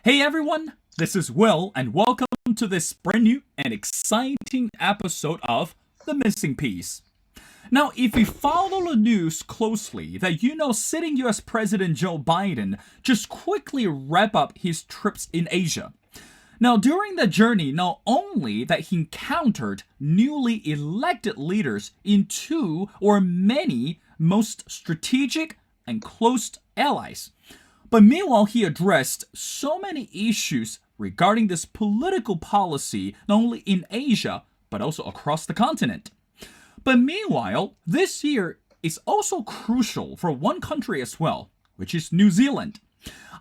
Hey everyone, this is Will, and welcome to this brand new and exciting episode of The Missing Piece. Now, if you follow the news closely, that sitting US President Joe Biden just quickly wrap up his trips in Asia. Now, during the journey, not only that he encountered newly elected leaders in two or many most strategic and close allies, but meanwhile, he addressed so many issues regarding this political policy, not only in Asia, but also across the continent. But meanwhile, this year is also crucial for one country as well, which is New Zealand.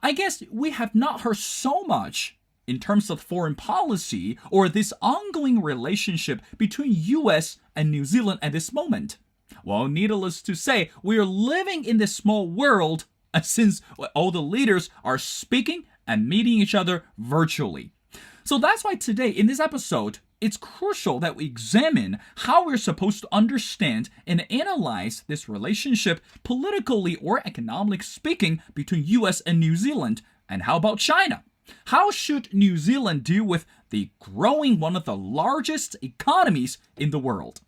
I guess we have not heard so much in terms of foreign policy or this ongoing relationship between US and New Zealand at this moment. Well, needless to say, we are living in this small world since all the leaders are speaking and meeting each other virtually. So that's why today, in this episode, it's crucial that we examine how we're supposed to understand and analyze this relationship politically or economically speaking between US and New Zealand. And how about China? How should New Zealand deal with the growing one of the largest economies in the world?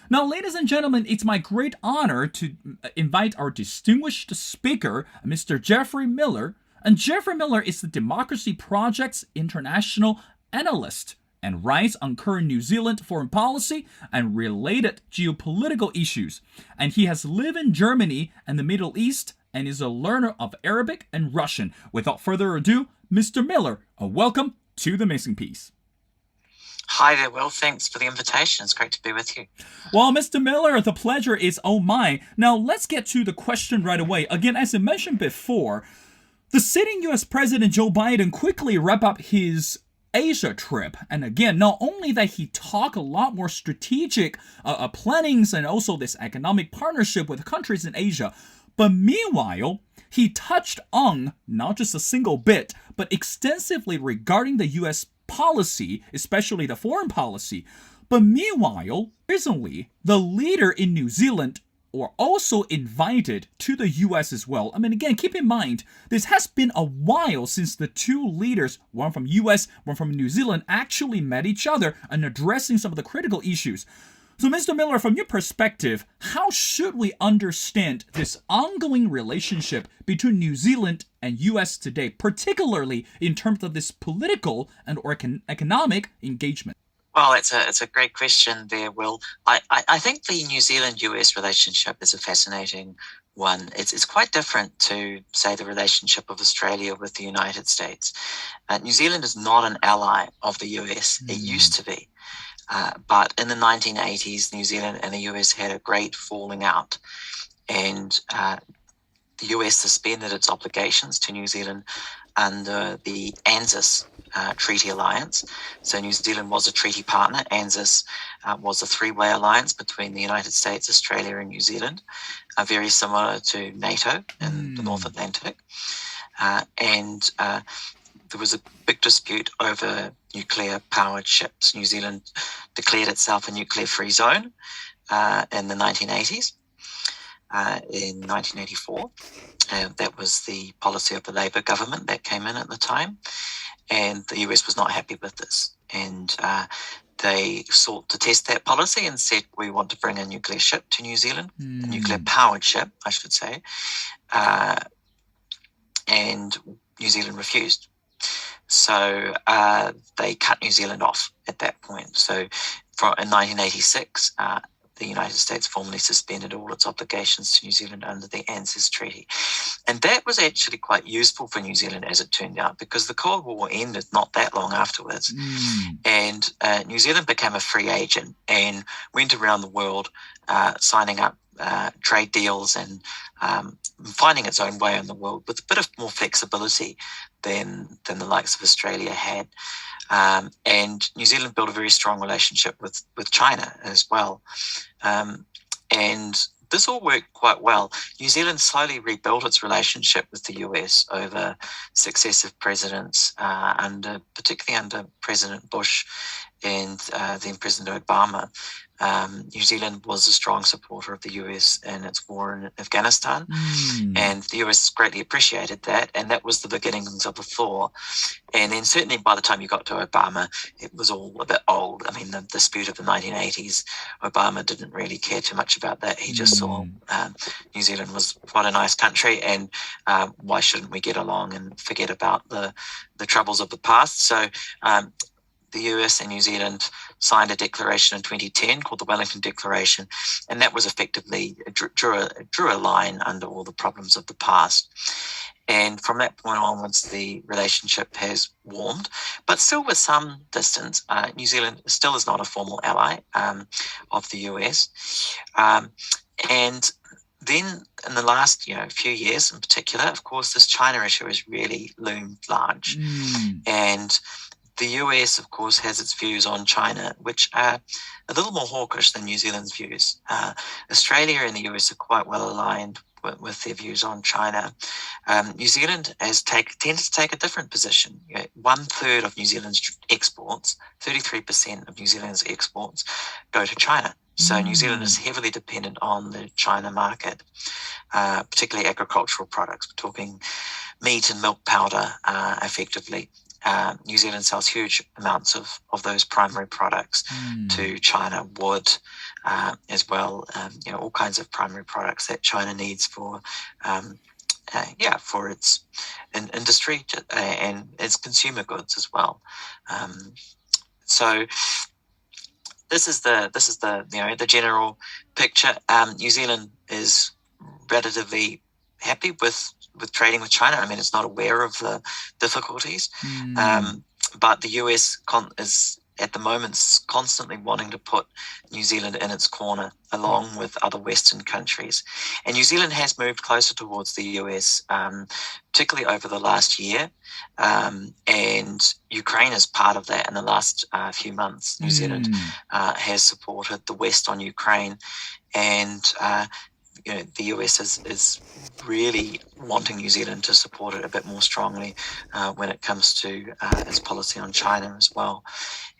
Now, ladies and gentlemen, it's my great honor to invite our distinguished speaker, Mr. Geoffrey Miller. And Geoffrey Miller is the Democracy Project's international analyst and writes on current New Zealand foreign policy and related geopolitical issues. And he has lived in Germany and the Middle East and is a learner of Arabic and Russian. Without further ado, Mr. Miller, welcome to The Missing Piece. Hi there, Will. Thanks for the invitation. It's great to be with you. Well, Mr. Miller, the pleasure is all mine. Now, let's get to the question right away. Again, as I mentioned before, the sitting U.S. President Joe Biden quickly wrapped up his Asia trip. And again, not only that he talked a lot more strategic plannings and also this economic partnership with countries in Asia, but meanwhile, he touched on not just a single bit, but extensively regarding the U.S. policy, especially the foreign policy. But meanwhile, recently, the leader in New Zealand were also invited to the US as well. I mean, again, keep in mind, this has been a while since the two leaders, one from US, one from New Zealand, actually met each other and addressing some of the critical issues. So, Mr. Miller, from your perspective, how should we understand this ongoing relationship between New Zealand and US today, particularly in terms of this political and or economic engagement? Well, it's a great question there, Will. I think the New Zealand-US relationship is a fascinating one. It's quite different to, say, the relationship of Australia with the United States. New Zealand is not an ally of the US. It used to be. But in the 1980s, New Zealand and the US had a great falling out. And the US suspended its obligations to New Zealand under the Anzus Treaty Alliance. So New Zealand was a treaty partner. Anzus was a three-way alliance between the United States, Australia, and New Zealand, very similar to NATO in the North Atlantic. And there was a big dispute over nuclear-powered ships. New Zealand declared itself a nuclear-free zone in the 1980s. In 1984, that was the policy of the Labour government that came in at the time, and the US was not happy with this. And they sought to test that policy and said, we want to bring a nuclear ship to New Zealand, a nuclear-powered ship, I should say. And New Zealand refused. So they cut New Zealand off at that point. So in 1986, the United States formally suspended all its obligations to New Zealand under the Anzus Treaty. And that was actually quite useful for New Zealand, as it turned out, because the Cold War ended not that long afterwards. And New Zealand became a free agent and went around the world signing up trade deals and finding its own way in the world with a bit of more flexibility than the likes of Australia had. And New Zealand built a very strong relationship with China as well. And this all worked quite well. New Zealand slowly rebuilt its relationship with the US over successive presidents, particularly under President Bush and then President Obama. New Zealand was a strong supporter of the US in its war in Afghanistan, and the US greatly appreciated that, and that was the beginnings of a thaw. And then certainly by the time you got to Obama, it was all a bit old. I mean, the dispute of the 1980s, Obama didn't really care too much about that. He just saw New Zealand was quite a nice country, and why shouldn't we get along and forget about the troubles of the past? So the US and New Zealand signed a declaration in 2010 called the Wellington Declaration, and that was effectively drew a line under all the problems of the past. And from that point onwards, the relationship has warmed, but still with some distance. New Zealand still is not a formal ally of the US. And then in the last few years in particular, of course, this China issue has really loomed large. And the US, of course, has its views on China, which are a little more hawkish than New Zealand's views. Australia and the US are quite well aligned with their views on China. New Zealand has tended to take a different position. 1/3 of New Zealand's exports, 33% of New Zealand's exports, go to China. So New Zealand is heavily dependent on the China market, particularly agricultural products. We're talking meat and milk powder, effectively. New Zealand sells huge amounts of those primary products to China, wood as well, all kinds of primary products that China needs for its industry and its consumer goods as well. So this is the general picture. New Zealand is relatively happy with trading with China. I mean, it's not aware of the difficulties, but the US is at the moment constantly wanting to put New Zealand in its corner along with other Western countries. And New Zealand has moved closer towards the US, particularly over the last year. And Ukraine is part of that in the last few months. New Zealand has supported the West on Ukraine, and the US is really wanting New Zealand to support it a bit more strongly when it comes to its policy on China as well,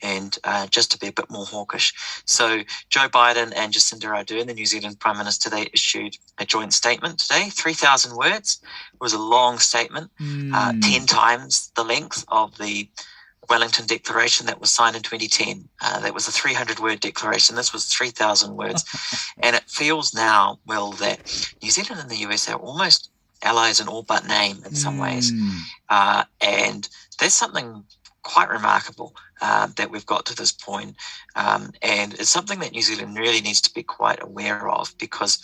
and just to be a bit more hawkish. So Joe Biden and Jacinda Ardern, the New Zealand Prime Minister, they issued a joint statement today, 3,000 words. It was a long statement, 10 times the length of the Wellington Declaration that was signed in 2010. That was a 300-word declaration. This was 3,000 words. And it feels now, Will, that New Zealand and the US are almost allies in all but name in some ways. And there's something quite remarkable that we've got to this point. And it's something that New Zealand really needs to be quite aware of, because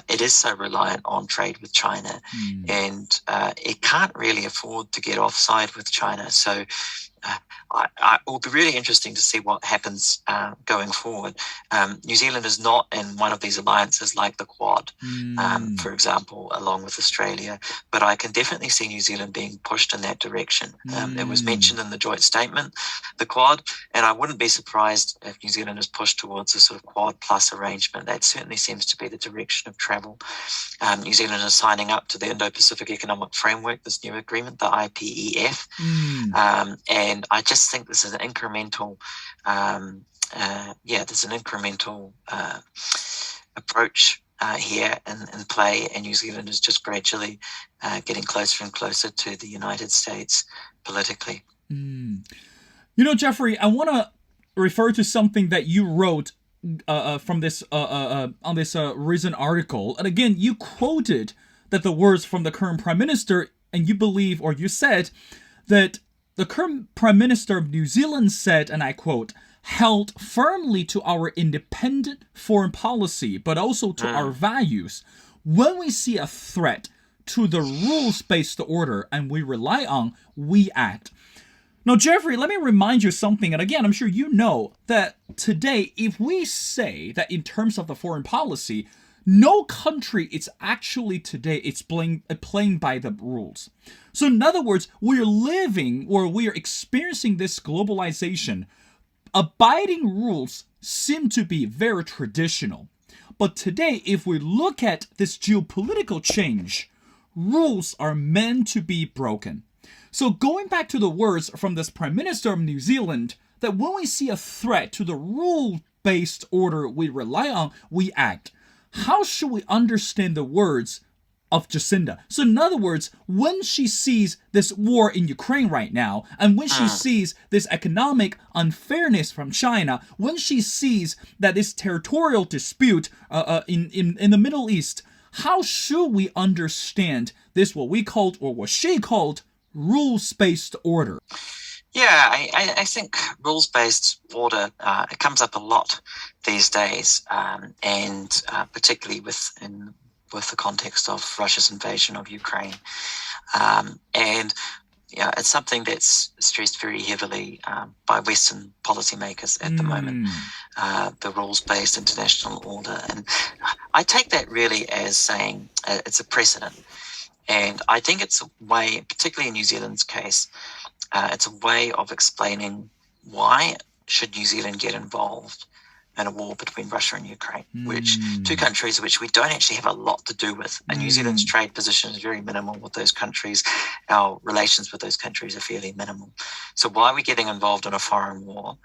it is so reliant on trade with China, and it can't really afford to get offside with China. So it will be really interesting to see what happens going forward. New Zealand is not in one of these alliances like the Quad, for example, along with Australia, but I can definitely see New Zealand being pushed in that direction. It was mentioned in the joint statement, the Quad, and I wouldn't be surprised if New Zealand is pushed towards a sort of Quad plus arrangement. That certainly seems to be the direction of travel. New Zealand is signing up to the Indo-Pacific Economic Framework, this new agreement, the IPEF, and I just think this is an incremental, approach here in play, and New Zealand is just gradually getting closer and closer to the United States politically. Geoffrey, I want to refer to something that you wrote from this on this recent article, and again, you quoted that the words from the current Prime Minister, and you believe, or you said, that the current Prime Minister of New Zealand said, and I quote, held firmly to our independent foreign policy, but also to our values. When we see a threat to the rules-based order and we rely on, we act. Now, Geoffrey, let me remind you something, and again, I'm sure you know that today, if we say that in terms of the foreign policy, no country is actually today it's playing by the rules. So in other words, we're living or we are experiencing this globalization. Abiding rules seem to be very traditional. But today, if we look at this geopolitical change, rules are meant to be broken. So going back to the words from this Prime Minister of New Zealand, that when we see a threat to the rule-based order we rely on, we act. How should we understand the words of Jacinda? So in other words, when she sees this war in Ukraine right now, and when she sees this economic unfairness from China, when she sees that this territorial dispute in the Middle East, how should we understand this, what we called, or what she called, rules-based order? Yeah, I think rules-based order, it comes up a lot these days, and particularly with the context of Russia's invasion of Ukraine. And it's something that's stressed very heavily by Western policymakers at the moment, the rules-based international order. And I take that really as saying it's a precedent. And I think it's a way, particularly in New Zealand's case, it's a way of explaining why should New Zealand get involved in a war between Russia and Ukraine, which two countries which we don't actually have a lot to do with. And New Zealand's trade position is very minimal with those countries. Our relations with those countries are fairly minimal. So why are we getting involved in a foreign war?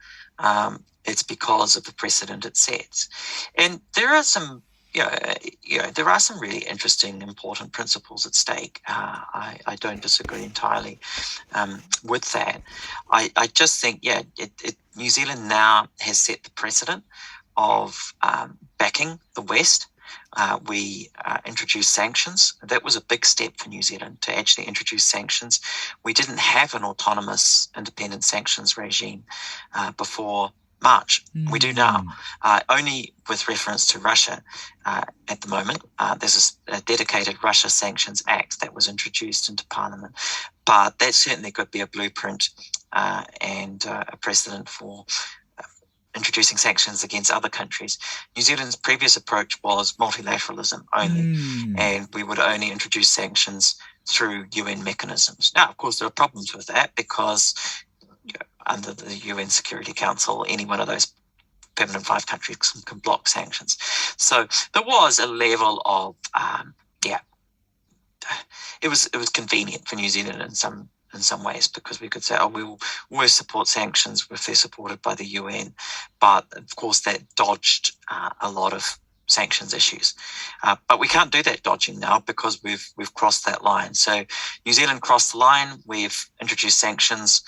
It's because of the precedent it sets. And there are some there are some really interesting, important principles at stake. I don't disagree entirely with that. I just think, New Zealand now has set the precedent of backing the West. We introduced sanctions. That was a big step for New Zealand to actually introduce sanctions. We didn't have an autonomous, independent sanctions regime before March. We do now, only with reference to Russia at the moment. There's a dedicated Russia Sanctions Act that was introduced into Parliament, but that certainly could be a blueprint and a precedent for introducing sanctions against other countries. New Zealand's previous approach was multilateralism only, and we would only introduce sanctions through UN mechanisms. Now, of course, there are problems with that because under the UN Security Council, any one of those permanent 5 countries can block sanctions. So there was a level of, it was convenient for New Zealand in some ways, because we could say, we'll support sanctions if they're supported by the UN. But of course, that dodged a lot of sanctions issues. But we can't do that dodging now because we've crossed that line. So New Zealand crossed the line. We've introduced sanctions.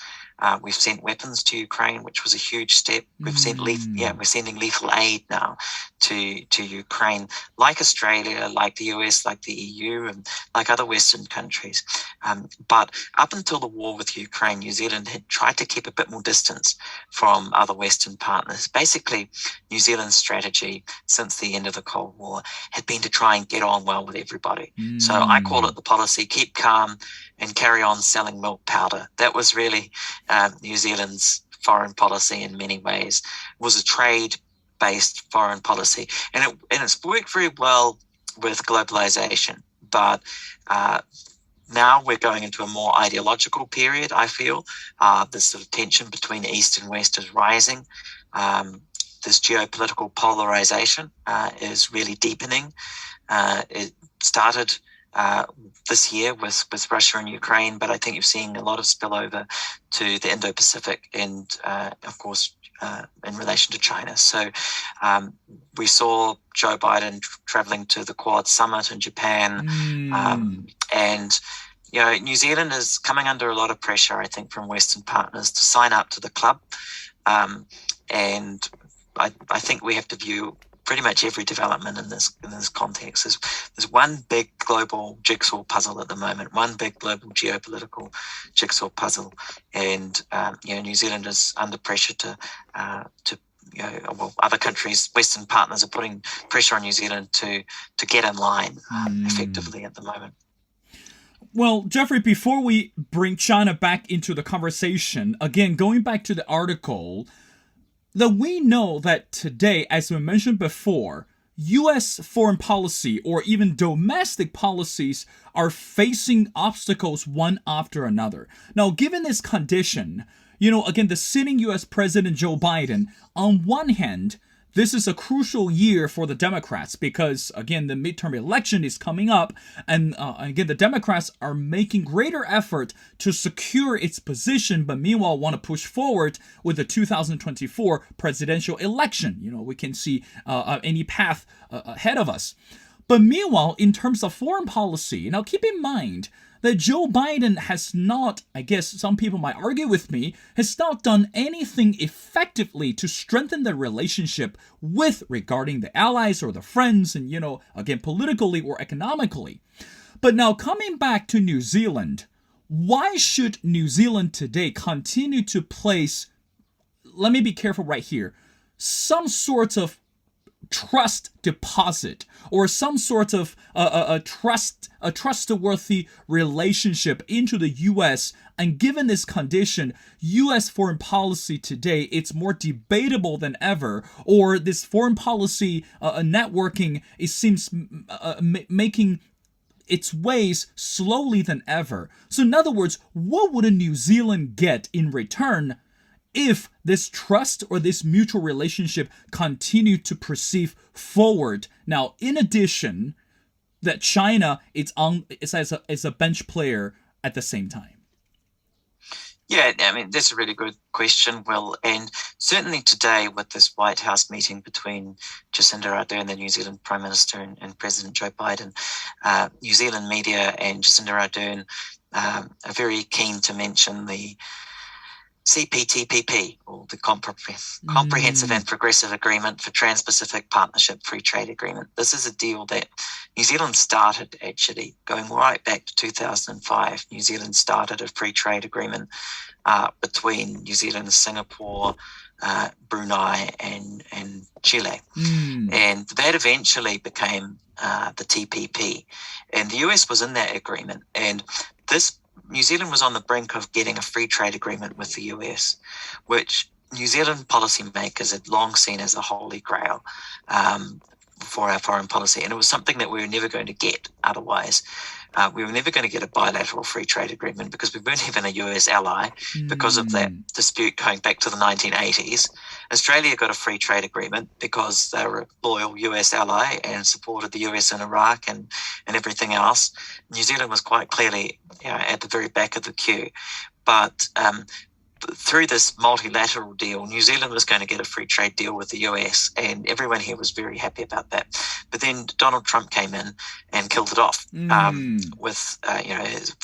We've sent weapons to Ukraine, which was a huge step. We've sent we're sending lethal aid now to Ukraine, like Australia, like the US, like the EU, and like other Western countries. But up until the war with Ukraine, New Zealand had tried to keep a bit more distance from other Western partners. Basically, New Zealand's strategy since the end of the Cold War had been to try and get on well with everybody. So I call it the policy, keep calm and carry on selling milk powder. That was really New Zealand's foreign policy in many ways. It was a trade-based foreign policy. And it's worked very well with globalization. But now we're going into a more ideological period, I feel. This sort of tension between East and West is rising. This geopolitical polarization is really deepening. It started this year with Russia and Ukraine, but I think you're seeing a lot of spillover to the Indo-Pacific and, of course, in relation to China. So we saw Joe Biden traveling to the Quad Summit in Japan, and New Zealand is coming under a lot of pressure, I think, from Western partners to sign up to the club, and I think we have to view pretty much every development in this context. There's one big global jigsaw puzzle at the moment, one big global geopolitical jigsaw puzzle, and New Zealand is under pressure to other countries, Western partners are putting pressure on New Zealand to get in line effectively at the moment. Well, Geoffrey, before we bring China back into the conversation, again, going back to the article, that we know that today, as we mentioned before, U.S. foreign policy or even domestic policies are facing obstacles one after another. Now, given this condition, again, the sitting U.S. President Joe Biden, on one hand, this is a crucial year for the Democrats because, again, the midterm election is coming up, and again, the Democrats are making greater effort to secure its position, but meanwhile want to push forward with the 2024 presidential election. We can see any path ahead of us. But meanwhile, in terms of foreign policy, now keep in mind that Joe Biden has not, I guess some people might argue with me, has not done anything effectively to strengthen the relationship with regarding the allies or the friends and, again, politically or economically. But now coming back to New Zealand, why should New Zealand today continue to place, let me be careful right here, some sort of trust deposit or some sort of a trustworthy relationship into the U.S. And given this condition, U.S. foreign policy today, it's more debatable than ever, or this foreign policy networking, it seems making its ways slowly than ever. So in other words, what would a New Zealand get in return if this trust or this mutual relationship continue to proceed forward? Now, in addition, that China is as a bench player at the same time. Yeah, I mean, that's a really good question, Will. And certainly today with this White House meeting between Jacinda Ardern, the New Zealand Prime Minister, and President Joe Biden, New Zealand media and Jacinda Ardern are very keen to mention the CPTPP, or the Comprehensive and Progressive Agreement for Trans-Pacific Partnership Free Trade Agreement. This is a deal that New Zealand started, actually, going right back to 2005. New Zealand started a free trade agreement between New Zealand, Singapore, Brunei, and Chile. And that eventually became the TPP. And the US was in that agreement. And New Zealand was on the brink of getting a free trade agreement with the US, which New Zealand policymakers had long seen as a holy grail for our foreign policy. And it was something that we were never going to get otherwise. We were never going to get a bilateral free trade agreement because we weren't even a US ally because of that dispute going back to the 1980s. Australia got a free trade agreement because they were a loyal US ally and supported the US in Iraq and everything else. New Zealand was quite clearly at the very back of the queue. But through this multilateral deal, New Zealand was going to get a free trade deal with the US, and everyone here was very happy about that. But then Donald Trump came in and killed it off with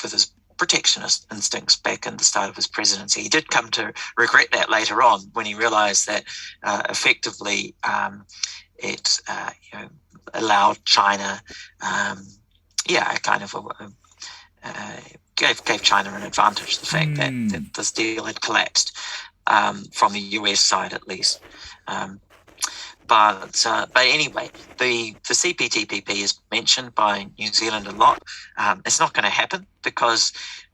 his protectionist instincts back in the start of his presidency. He did come to regret that later on when he realized that effectively it allowed China, gave China an advantage, the fact that this deal had collapsed from the US side at least. But anyway, the CPTPP is mentioned by New Zealand a lot. It's not going to happen because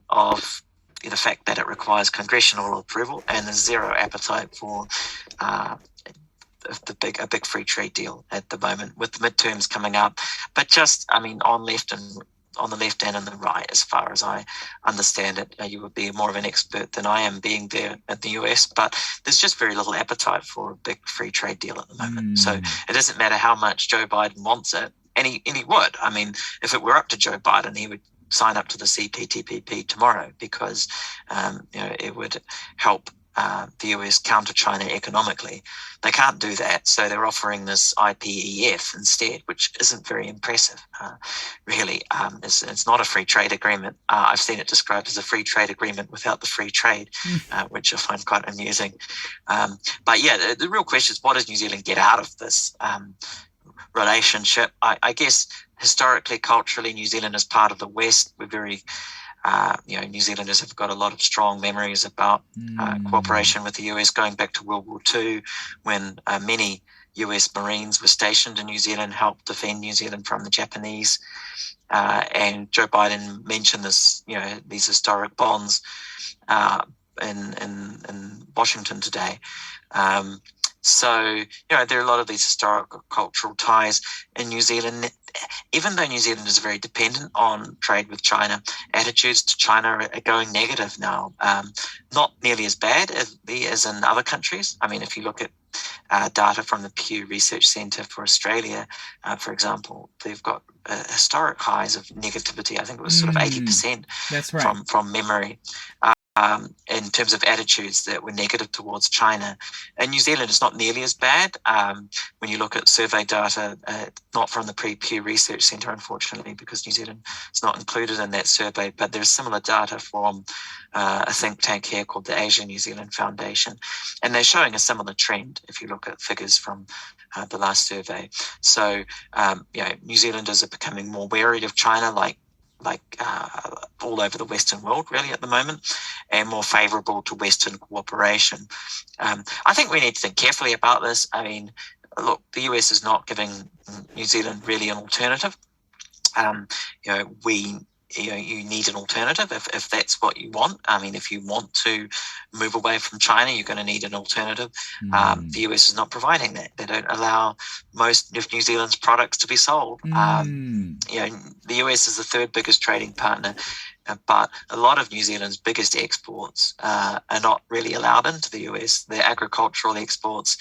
of the fact that it requires congressional approval, and there's zero appetite for a big free trade deal at the moment with the midterms coming up. But on the left and on the right, as far as I understand it. You would be more of an expert than I am being there at the US, but there's just very little appetite for a big free trade deal at the moment. So it doesn't matter how much Joe Biden wants it, and he would. I mean, if it were up to Joe Biden, he would sign up to the CPTPP tomorrow because it would help the US counter China economically. They can't do that, so they're offering this IPEF instead, which isn't very impressive, really. It's not a free trade agreement. I've seen it described as a free trade agreement without the free trade, which I find quite amusing. But yeah, the real question is, what does New Zealand get out of this relationship? I guess historically, culturally, New Zealand is part of the West. We're very New Zealanders have got a lot of strong memories about cooperation with the US going back to World War II, when many US Marines were stationed in New Zealand, helped defend New Zealand from the Japanese. And Joe Biden mentioned this, these historic bonds in Washington today. So, there are a lot of these historical cultural ties in New Zealand. Even though New Zealand is very dependent on trade with China, attitudes to China are going negative now. Not nearly as bad as in other countries. I mean, if you look at data from the Pew Research Centre for Australia, for example, they've got historic highs of negativity. I think it was sort of 80%. That's right. From memory. In terms of attitudes that were negative towards China. In New Zealand, it's not nearly as bad. When you look at survey data, not from the Pew Research Centre, unfortunately, because New Zealand is not included in that survey, but there's similar data from a think tank here called the Asia New Zealand Foundation. And they're showing a similar trend if you look at figures from the last survey. So, New Zealanders are becoming more wary of China, like all over the Western world, really, at the moment, and more favourable to Western cooperation. I think we need to think carefully about this. I mean, look, the US is not giving New Zealand really an alternative. You need an alternative if that's what you want. I mean, if you want to move away from China, you're going to need an alternative. The US is not providing that. They don't allow most of New Zealand's products to be sold. The US is the third biggest trading partner, but a lot of New Zealand's biggest exports are not really allowed into the US. They're agricultural exports,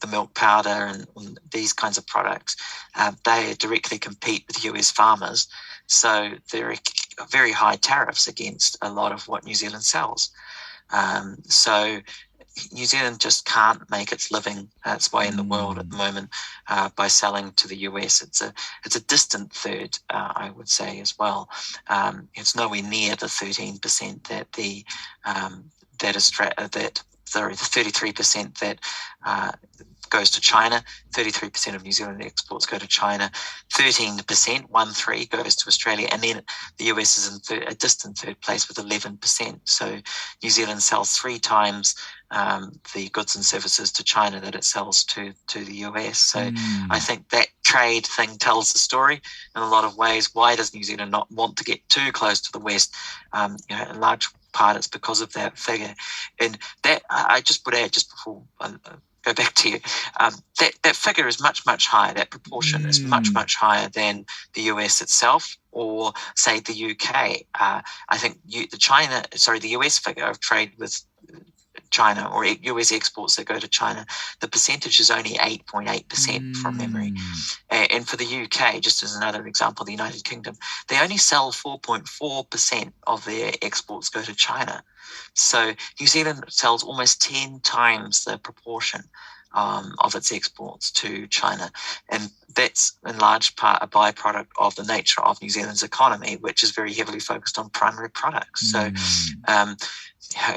the milk powder and these kinds of products. They directly compete with US farmers. So there are very high tariffs against a lot of what New Zealand sells. So New Zealand just can't make its living its way in the world at the moment by selling to the US. It's a distant third, I would say, as well. It's nowhere near the 13% that the 33% that goes to China. 33% of New Zealand exports go to China. 13%, 1/3, goes to Australia. And then the US is in a distant third place with 11%. So New Zealand sells 3 times the goods and services to China that it sells to the US. So I think that trade thing tells the story in a lot of ways. Why does New Zealand not want to get too close to the West? In large part, it's because of that figure. And that I just would add, just before I go back to you, that figure is much, much higher. That proportion is much, much higher than the US itself, or say the UK. I think the US figure of trade with China, or US exports that go to China, the percentage is only 8.8% from memory. And for the UK, just as another example, the United Kingdom, they only sell 4.4% of their exports go to China. So New Zealand sells almost 10 times the proportion of its exports to China. And that's in large part a byproduct of the nature of New Zealand's economy, which is very heavily focused on primary products. So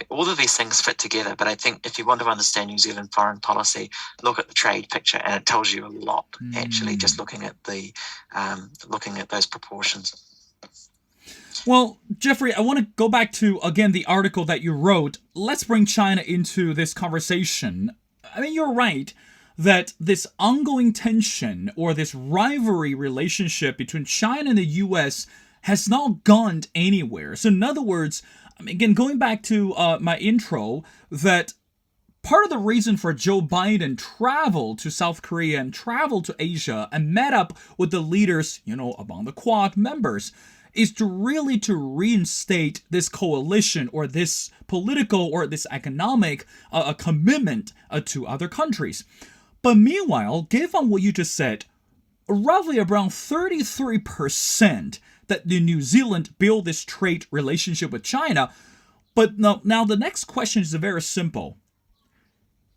all of these things fit together. But I think if you want to understand New Zealand foreign policy, look at the trade picture, and it tells you a lot, actually, just looking at those proportions. Well, Geoffrey, I want to go back to, again, the article that you wrote. Let's bring China into this conversation. I mean, you're right that this ongoing tension or this rivalry relationship between China and the US has not gone anywhere. So in other words, again, going back to my intro, that part of the reason for Joe Biden traveled to South Korea and traveled to Asia and met up with the leaders, among the Quad members, is to reinstate this coalition or this political or this economic commitment to other countries. But meanwhile, given what you just said, roughly around 33% that New Zealand built this trade relationship with China. But now the next question is very simple.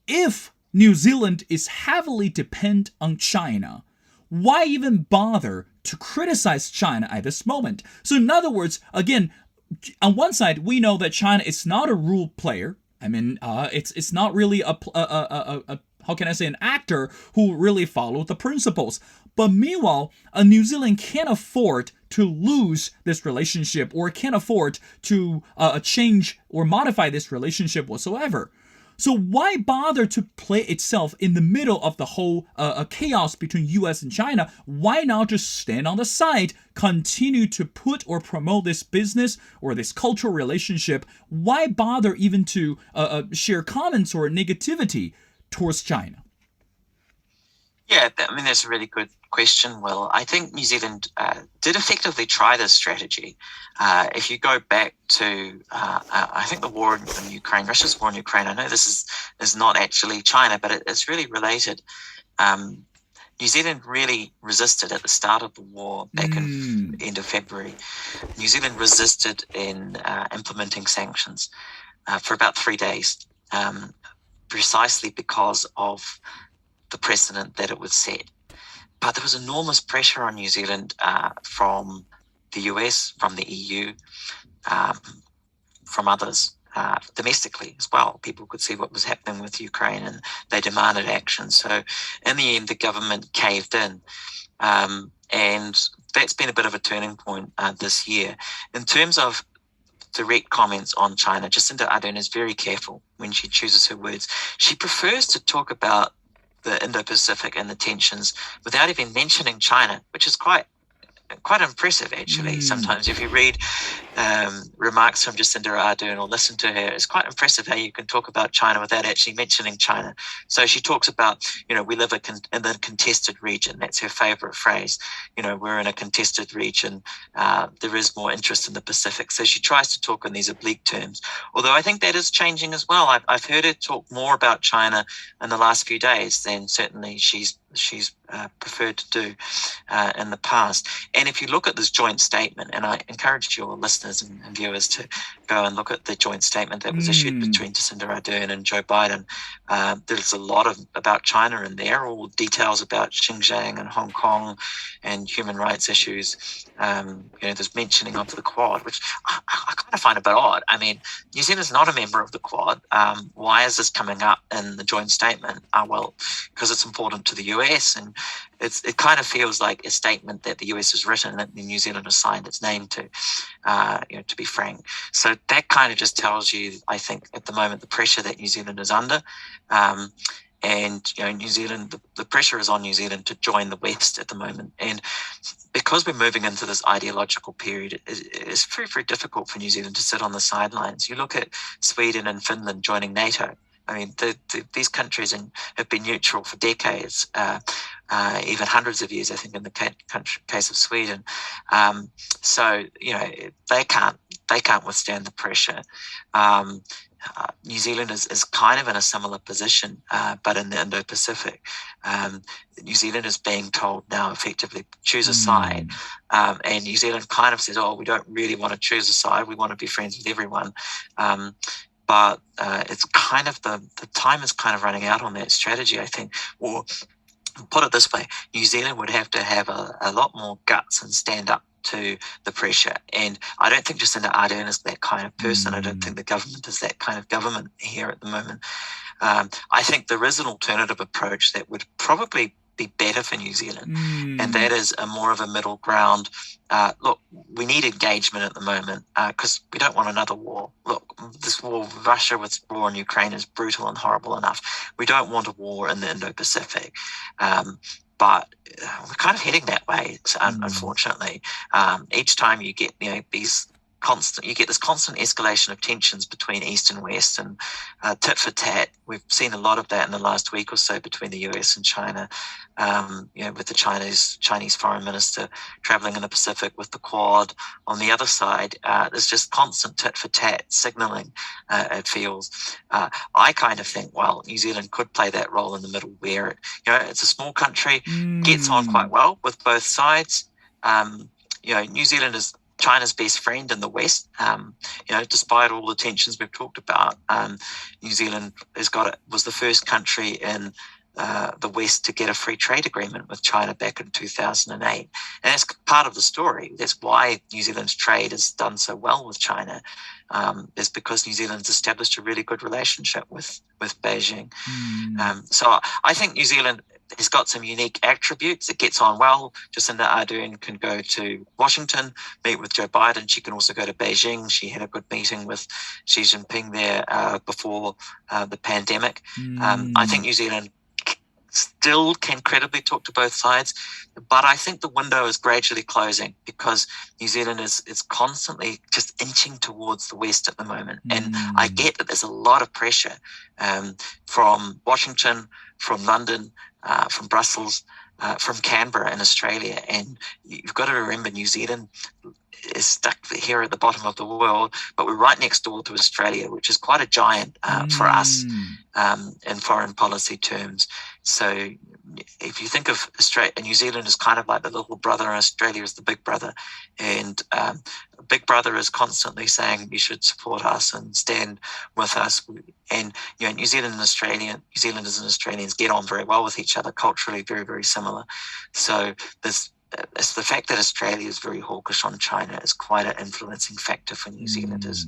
If New Zealand is heavily dependent on China, why even bother to criticize China at this moment? So in other words, again, on one side, we know that China is not a role player. I mean, it's not really a how can I say, an actor who really follows the principles. But meanwhile, New Zealand can't afford to lose this relationship or can't afford to change or modify this relationship whatsoever. So why bother to play itself in the middle of the whole chaos between US and China? Why not just stand on the side, continue to put or promote this business or this cultural relationship? Why bother even to share comments or negativity towards China? Yeah, I mean, that's a really good question, Will. I think New Zealand did effectively try this strategy. If you go back to, I think the war in Ukraine, Russia's war in Ukraine, I know this is not actually China, but it's really related. Um, New Zealand really resisted at the start of the war back in end of February. New Zealand resisted in implementing sanctions for about 3 days, precisely because of the precedent that it would set. But there was enormous pressure on New Zealand from the US, from the EU, from others. Domestically as well, people could see what was happening with Ukraine, and they demanded action. So, in the end, the government caved in, and that's been a bit of a turning point this year. In terms of direct comments on China, Jacinda Ardern is very careful when she chooses her words. She prefers to talk about the Indo-Pacific and the tensions without even mentioning China, which is quite impressive, actually. Sometimes if you read remarks from Jacinda Ardern or listen to her, it's quite impressive how you can talk about China without actually mentioning China. So she talks about, we live in a contested region. That's her favorite phrase. We're in a contested region. There is more interest in the Pacific. So she tries to talk in these oblique terms, although I think that is changing as well. I've heard her talk more about China in the last few days than certainly she's preferred to do in the past. And if you look at this joint statement, and I encourage your listeners and viewers to go and look at the joint statement that was issued between Jacinda Ardern and Joe Biden, there's a lot about China in there, all details about Xinjiang and Hong Kong and human rights issues. There's mentioning of the Quad, which I kind of find a bit odd. I mean, New Zealand's not a member of the Quad. Why is this coming up in the joint statement? Well, because it's important to the US, and it kind of feels like a statement that the US has written that New Zealand has signed its name to, to be frank. So that kind of just tells you, I think, at the moment, the pressure that New Zealand is under. And New Zealand, the pressure is on New Zealand to join the West at the moment. And because we're moving into this ideological period, it's very, very difficult for New Zealand to sit on the sidelines. You look at Sweden and Finland joining NATO. I mean, these countries have been neutral for decades, even hundreds of years, I think, in the case of Sweden. So they can't withstand the pressure. New Zealand is kind of in a similar position, but in the Indo-Pacific. New Zealand is being told now effectively choose a side, and New Zealand kind of says, we don't really want to choose a side. We want to be friends with everyone. But it's kind of the time is kind of running out on that strategy, I think. Or put it this way, New Zealand would have to have a lot more guts and stand up to the pressure. And I don't think Jacinda Ardern is that kind of person. I don't think the government is that kind of government here at the moment. I think there is an alternative approach that would probably be better for New Zealand, and that is a more of a middle ground. Look, we need engagement at the moment because we don't want another war. Look, this war with Russia, with war in Ukraine, is brutal and horrible enough. We don't want a war in the Indo-Pacific. But we're kind of heading that way, unfortunately. Each time you get this constant escalation of tensions between East and West, and tit for tat. We've seen a lot of that in the last week or so between the US and China. With the Chinese foreign minister traveling in the Pacific with the Quad. On the other side, there's just constant tit for tat signaling. It feels. I kind of think, New Zealand could play that role in the middle, where it's a small country, gets on quite well with both sides. New Zealand is China's best friend in the West. Despite all the tensions we've talked about, New Zealand was the first country in the West to get a free trade agreement with China back in 2008. And that's part of the story. That's why New Zealand's trade has done so well with China, is because New Zealand's established a really good relationship with Beijing. So I think New Zealand has got some unique attributes. It gets on well. Jacinda Ardern can go to Washington, meet with Joe Biden. She can also go to Beijing. She had a good meeting with Xi Jinping there before the pandemic. I think New Zealand still can credibly talk to both sides, but I think the window is gradually closing because New Zealand is constantly just inching towards the West at the moment. And I get that there's a lot of pressure from Washington, from London, from Brussels, from Canberra in Australia. And you've got to remember, New Zealand is stuck here at the bottom of the world, but we're right next door to Australia, which is quite a giant for us in foreign policy terms. So if you think of Australia, New Zealand is kind of like the little brother, and Australia is the big brother. And Big Brother is constantly saying you should support us and stand with us. And New Zealanders and Australians get on very well with each other, culturally very, very similar. So it's the fact that Australia is very hawkish on China is quite an influencing factor for New Zealanders.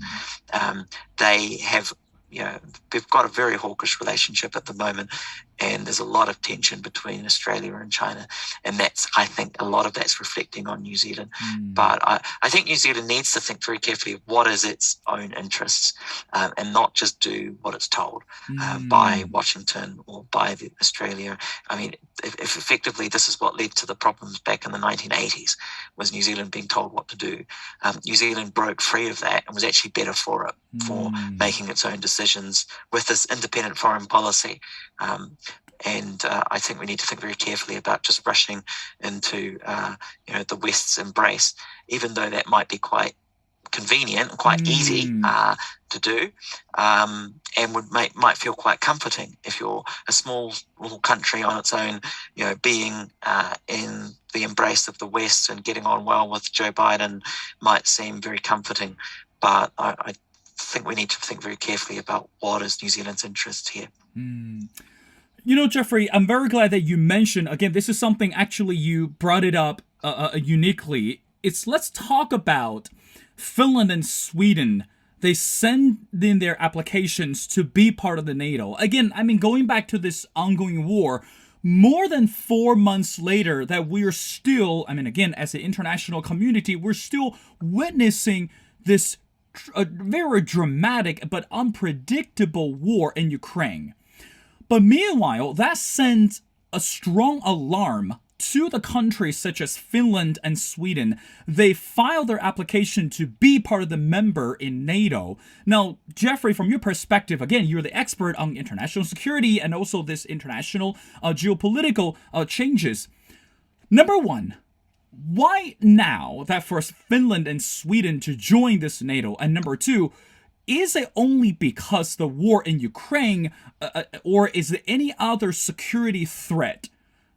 They have, we've got a very hawkish relationship at the moment, and there's a lot of tension between Australia and China, and I think a lot of that's reflecting on New Zealand. But I think New Zealand needs to think very carefully of what is its own interests, and not just do what it's told by Washington or by Australia. I mean, if effectively this is what led to the problems back in the 1980s, was New Zealand being told what to do. New Zealand broke free of that and was actually better for it, for making its own decisions with this independent foreign policy. And I think we need to think very carefully about just rushing into, the West's embrace, even though that might be quite convenient and quite easy to do, and might feel quite comforting if you're a small little country on its own, being in the embrace of the West and getting on well with Joe Biden might seem very comforting. But I think we need to think very carefully about what is New Zealand's interest here. Geoffrey, I'm very glad that you mentioned, again, this is something actually you brought it up uniquely. Let's talk about Finland and Sweden. They send in their applications to be part of the NATO. Again, I mean, going back to this ongoing war, more than 4 months later, that we're still, I mean, again, as an international community, we're still witnessing this very dramatic but unpredictable war in Ukraine. But meanwhile, that sends a strong alarm to the countries such as Finland and Sweden. They filed their application to be part of the member in NATO. Now, Geoffrey, from your perspective, again, you're the expert on international security and also this international geopolitical changes. Number one, why now that for Finland and Sweden to join this NATO? And number two, is it only because the war in Ukraine, or is there any other security threat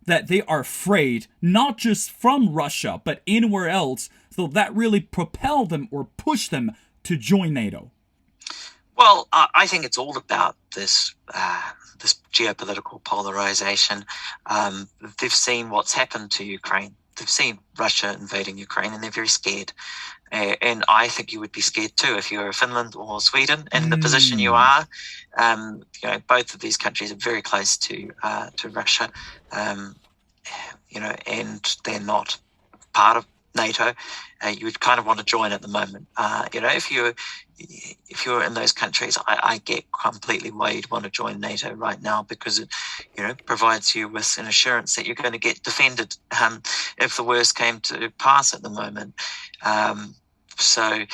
that they are afraid, not just from Russia, but anywhere else, so that really propel them or push them to join NATO? Well, I think it's all about this geopolitical polarization. They've seen what's happened to Ukraine. They've seen Russia invading Ukraine, and they're very scared. And I think you would be scared too if you're Finland or Sweden in the position you are. Both of these countries are very close to Russia, and they're not part of NATO. You would kind of want to join at the moment. If you're in those countries, I get completely why you'd want to join NATO right now, because it, provides you with an assurance that you're going to get defended if the worst came to pass at the moment. So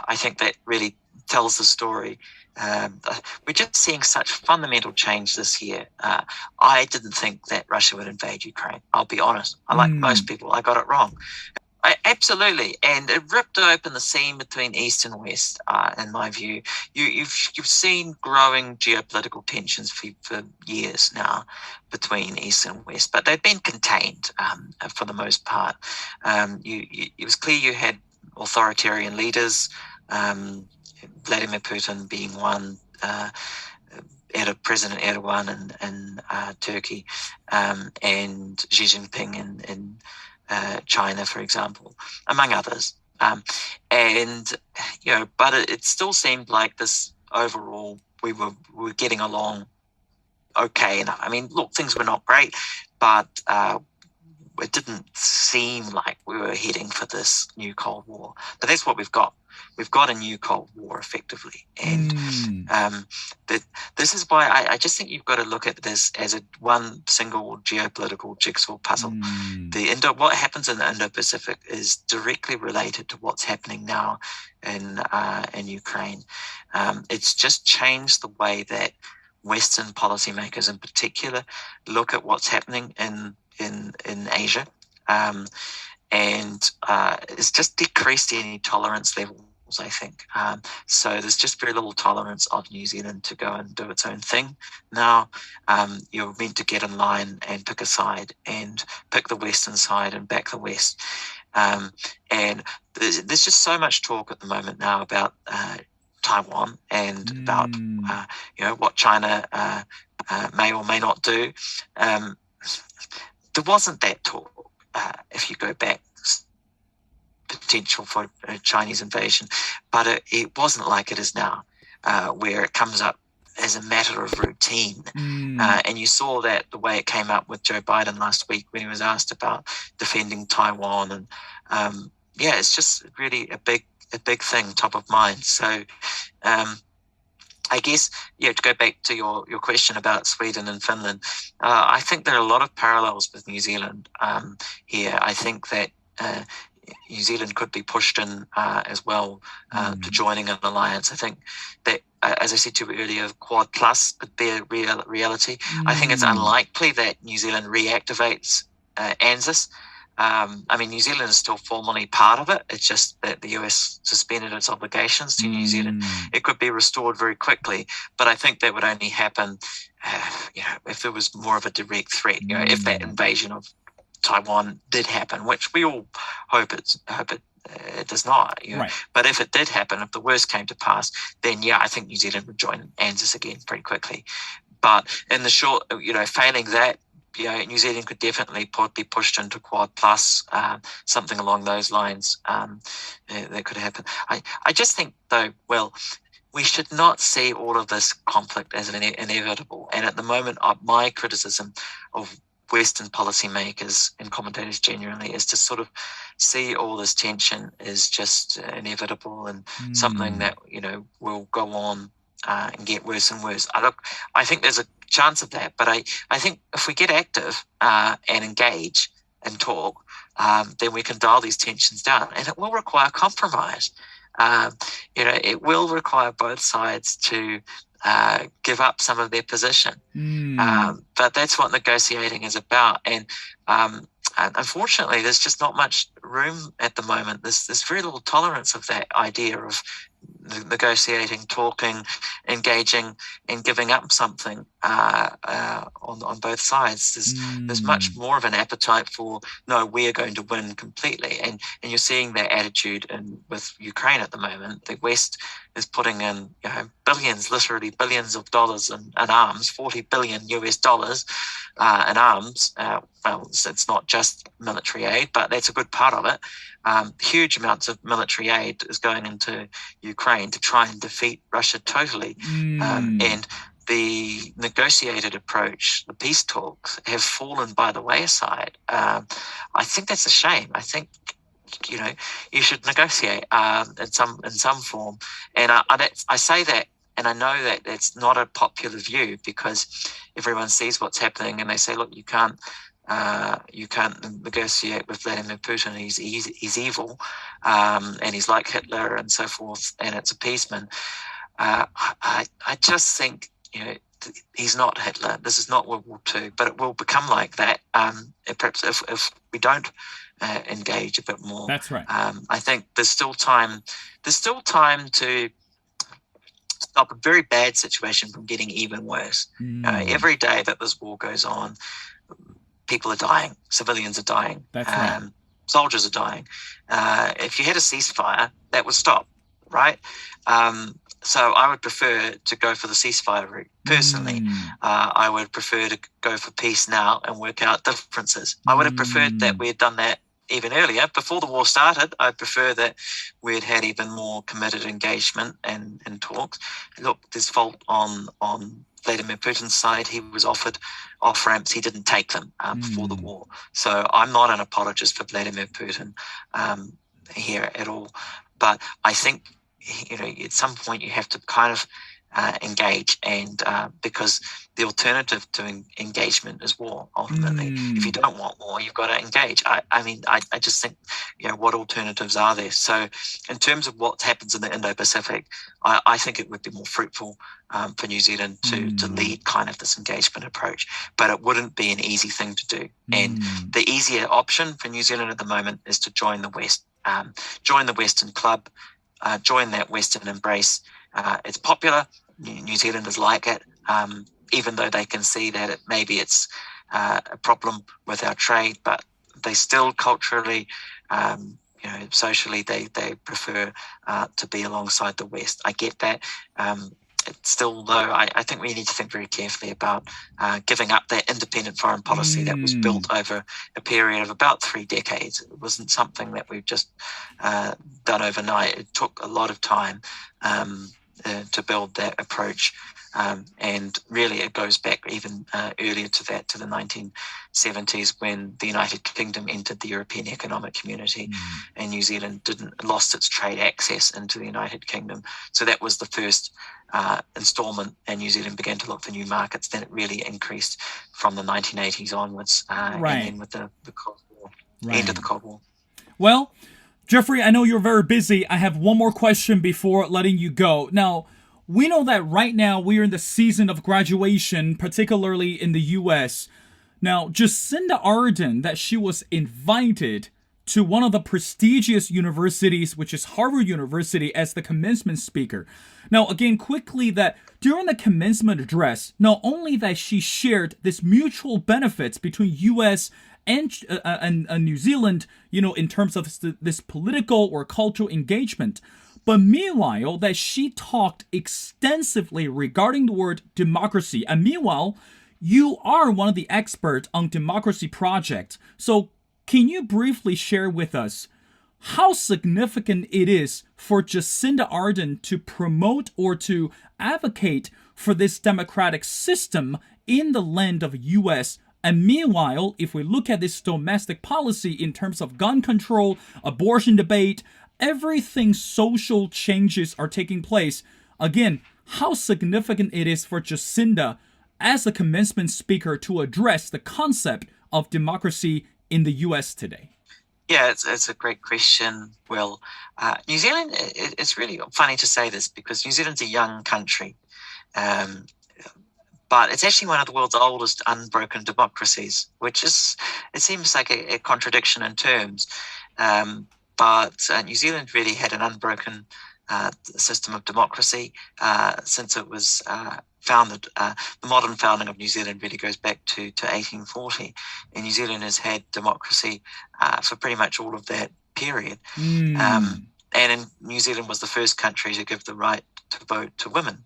I think that really tells the story. We're just seeing such fundamental change this year. I didn't think that Russia would invade Ukraine. I'll be honest. Like most people, I got it wrong. Absolutely, and it ripped open the seam between East and West. In my view, you've seen growing geopolitical tensions for years now between East and West, but they've been contained for the most part. It was clear you had authoritarian leaders, Vladimir Putin being one, President Erdogan in Turkey, and Xi Jinping in China, for example, among others. But it still seemed like this overall, we were getting along okay. And I mean, look, things were not great, but it didn't seem like we were heading for this new Cold War. But that's what we've got. We've got a new Cold War, effectively. And this is why I just think you've got to look at this as one single geopolitical jigsaw puzzle. What happens in the Indo-Pacific is directly related to what's happening now in Ukraine. It's just changed the way that Western policymakers in particular look at what's happening in Asia, and it's just decreased any tolerance levels, I think. So there's just very little tolerance of New Zealand to go and do its own thing. Now you're meant to get in line and pick a side, and pick the Western side and back the West. And there's just so much talk at the moment now about Taiwan and about what China may or may not do. There wasn't that talk if you go back, potential for a Chinese invasion, but it wasn't like it is now, where it comes up as a matter of routine. And you saw that the way it came up with Joe Biden last week when he was asked about defending Taiwan, and it's just really a big thing, top of mind. So I guess, to go back to your question about Sweden and Finland, I think there are a lot of parallels with New Zealand here. I think that New Zealand could be pushed in as well to joining an alliance. I think that, as I said to you earlier, Quad Plus could be a reality. I think it's unlikely that New Zealand reactivates Anzus. I mean, New Zealand is still formally part of it. It's just that the US suspended its obligations to New Zealand. It could be restored very quickly, but I think that would only happen, if there was more of a direct threat. If that invasion of Taiwan did happen, which we all hope it does not. Right. But if it did happen, if the worst came to pass, then I think New Zealand would join Anzus again pretty quickly. But in the short, failing that, New Zealand could definitely be pushed into Quad Plus, something along those lines. That could happen. I just think, though, we should not see all of this conflict as inevitable. And at the moment, my criticism of Western policymakers and commentators generally is to sort of see all this tension as just inevitable and something that will go on and get worse and worse. I think there's a chance of that, but I think if we get active and engage and talk, then we can dial these tensions down, and it will require compromise. It will require both sides to give up some of their position. But that's what negotiating is about. And unfortunately, there's just not much room at the moment. There's very little tolerance of that idea of negotiating, talking, engaging, and giving up something on both sides. There's much more of an appetite for, no, we're going to win completely. And you're seeing that attitude with Ukraine at the moment. The West is putting in billions, literally billions of dollars in arms, $40 billion US in arms. It's not just military aid, but that's a good part of it. Huge amounts of military aid is going into Ukraine to try and defeat Russia totally. And the negotiated approach, the peace talks, have fallen by the wayside. I think that's a shame. I think you should negotiate in some form. And I say that, and I know that it's not a popular view, because everyone sees what's happening and they say, look, you can't negotiate with Vladimir Putin. He's evil, and he's like Hitler and so forth, and it's appeasement. I just think he's not Hitler. This is not World War II, but it will become like that. Perhaps if we don't engage a bit more. That's right. I think there's still time. There's still time to stop a very bad situation from getting even worse. Every day that this war goes on, people are dying. Civilians are dying. That's right. Soldiers are dying. If you had a ceasefire, that would stop, right? So I would prefer to go for the ceasefire route. Personally, I would prefer to go for peace now and work out differences. I would have preferred that we had done that even earlier. Before the war started, I'd prefer that we had even more committed engagement and talks. Look, there's fault on Vladimir Putin's side. He was offered off-ramps. He didn't take them before the war. So I'm not an apologist for Vladimir Putin here at all. But I think, at some point you have to kind of engage, and because the alternative to engagement is war. Ultimately, if you don't want war, you've got to engage. I just think, what alternatives are there? So, in terms of what happens in the Indo-Pacific, I think it would be more fruitful for New Zealand to lead kind of this engagement approach, but it wouldn't be an easy thing to do. And the easier option for New Zealand at the moment is to join the West, join the Western club, join that Western embrace. It's popular. New Zealanders like it, even though they can see that maybe it's a problem with our trade, but they still culturally, socially, they prefer to be alongside the West. I get that. It's still, though, I think we need to think very carefully about giving up that independent foreign policy that was built over a period of about 3 decades. It wasn't something that we've just done overnight. It took a lot of time to build that approach. And really it goes back even earlier to that, to the 1970s, when the United Kingdom entered the European Economic Community and New Zealand lost its trade access into the United Kingdom. So that was the first installment, and New Zealand began to look for new markets. Then it really increased from the 1980s onwards, and then with the Cold War, end of the Cold War. Well, Geoffrey, I know you're very busy. I have one more question before letting you go. Now, we know that right now we're in the season of graduation, particularly in the U.S. Now, Jacinda Ardern, that she was invited to one of the prestigious universities, which is Harvard University, as the commencement speaker. Now, again, quickly, that during the commencement address, not only that she shared this mutual benefits between U.S. and New Zealand, in terms of this political or cultural engagement, but meanwhile, that she talked extensively regarding the word democracy. And meanwhile, you are one of the experts on democracy project. So can you briefly share with us how significant it is for Jacinda Ardern to promote or to advocate for this democratic system in the land of U.S.? And meanwhile, if we look at this domestic policy in terms of gun control, abortion debate, everything social changes are taking place. Again, how significant it is for Jacinda as a commencement speaker to address the concept of democracy in the U.S. today? Yeah, it's a great question, Will. New Zealand, it's really funny to say this because New Zealand's a young country, but it's actually one of the world's oldest unbroken democracies, which is, it seems like a contradiction in terms. But New Zealand really had an unbroken system of democracy since it was founded. The modern founding of New Zealand really goes back to 1840, and New Zealand has had democracy for pretty much all of that period. And New Zealand was the first country to give the right to vote to women,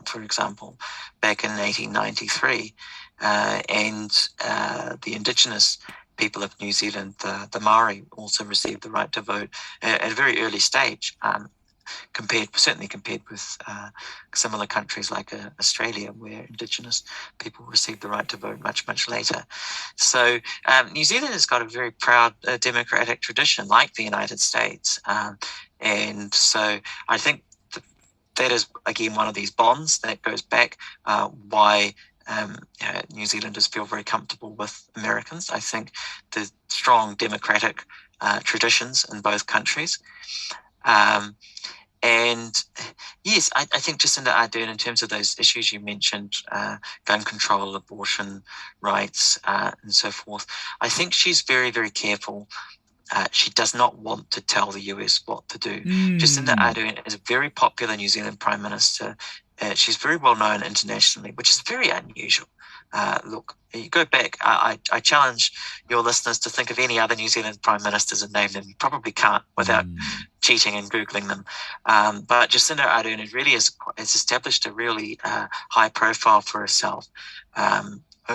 for example, back in 1893. And the Indigenous people of New Zealand, the Maori, also received the right to vote at a very early stage, certainly compared with similar countries like Australia, where Indigenous people received the right to vote much, much later. So New Zealand has got a very proud democratic tradition, like the United States. And so I think that is, again, one of these bonds that goes back why New Zealanders feel very comfortable with Americans. I think the strong democratic traditions in both countries. And yes, I think Jacinda Ardern, in terms of those issues you mentioned, gun control, abortion rights, and so forth, I think she's very, very careful. She does not want to tell the US what to do. Jacinda Ardern is a very popular New Zealand Prime Minister. She's very well known internationally, which is very unusual. Look, you go back, I challenge your listeners to think of any other New Zealand Prime Ministers and name them. You probably can't without cheating and Googling them. But Jacinda Ardern really has established a really high profile for herself.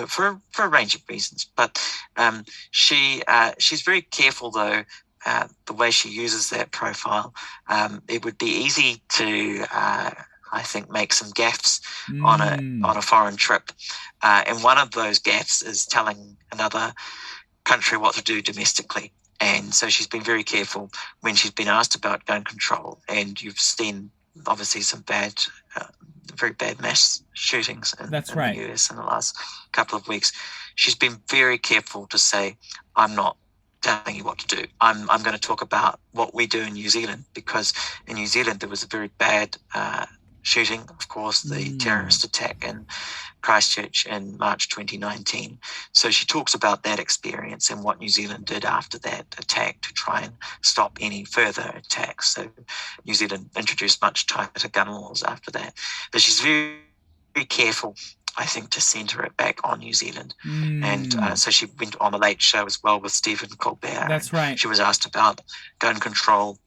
For a range of reasons, but she's very careful, though, the way she uses that profile. It would be easy to, I think, make some gaffes on a foreign trip, and one of those gaffes is telling another country what to do domestically. And so she's been very careful when she's been asked about gun control, and you've seen obviously some bad very bad mass shootings in That's the right. US in the last couple of weeks. She's been very careful to say, I'm not telling you what to do. I'm going to talk about what we do in New Zealand, because in New Zealand there was a very bad shooting, of course, the terrorist attack in Christchurch in March 2019. So she talks about that experience and what New Zealand did after that attack to try and stop any further attacks. So New Zealand introduced much tighter gun laws after that. But she's very, very careful, I think, to centre it back on New Zealand. And so she went on the Late Show as well with Stephen Colbert. That's right. She was asked about gun control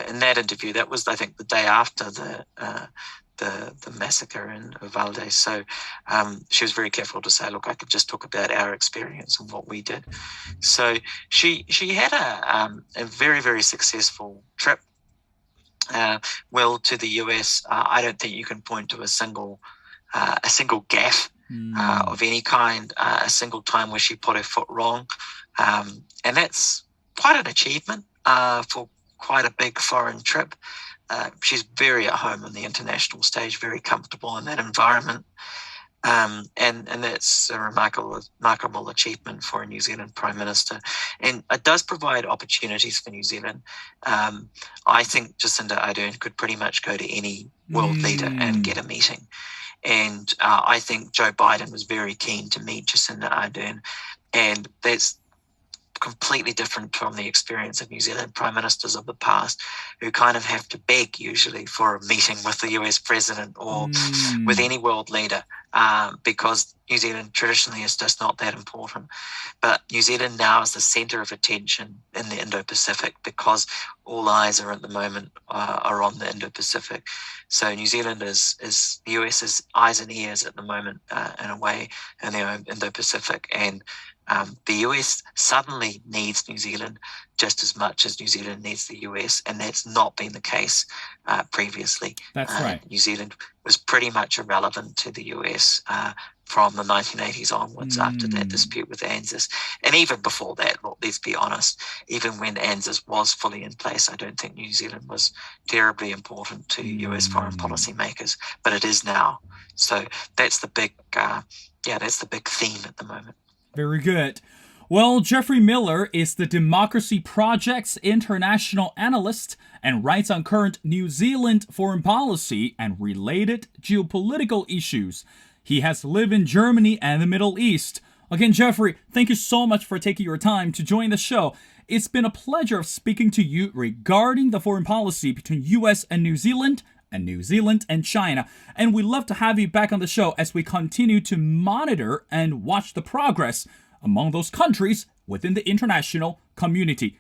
in that interview. That was, I think, the day after the massacre in Uvalde. So she was very careful to say, look, I could just talk about our experience and what we did. So she had a very, very successful trip, to the US. I don't think you can point to a single gaffe of any kind, a single time where she put her foot wrong. And that's quite an achievement for quite a big foreign trip. She's very at home on the international stage, very comfortable in that environment. And that's a remarkable achievement for a New Zealand Prime Minister. And it does provide opportunities for New Zealand. I think Jacinda Ardern could pretty much go to any world leader and get a meeting. And I think Joe Biden was very keen to meet Jacinda Ardern. And that's completely different from the experience of New Zealand prime ministers of the past, who kind of have to beg usually for a meeting with the US president or with any world leader, because New Zealand traditionally is just not that important. But New Zealand now is the centre of attention in the Indo-Pacific, because all eyes are at the moment are on the Indo-Pacific. So New Zealand is the US's eyes and ears at the moment, in a way, in the Indo-Pacific. And the US suddenly needs New Zealand just as much as New Zealand needs the US, and that's not been the case previously. That's right. New Zealand was pretty much irrelevant to the US from the 1980s onwards, after that dispute with Anzus. And even before that, look, let's be honest, even when Anzus was fully in place, I don't think New Zealand was terribly important to US foreign policy makers, but it is now. So that's the big, that's the big theme at the moment. Very good. Well, Geoffrey Miller is the Democracy Project's international analyst and writes on current New Zealand foreign policy and related geopolitical issues. He has lived in Germany and the Middle East. Again, Geoffrey, thank you so much for taking your time to join the show. It's been a pleasure of speaking to you regarding the foreign policy between US and New Zealand and China. And we'd love to have you back on the show as we continue to monitor and watch the progress among those countries within the international community.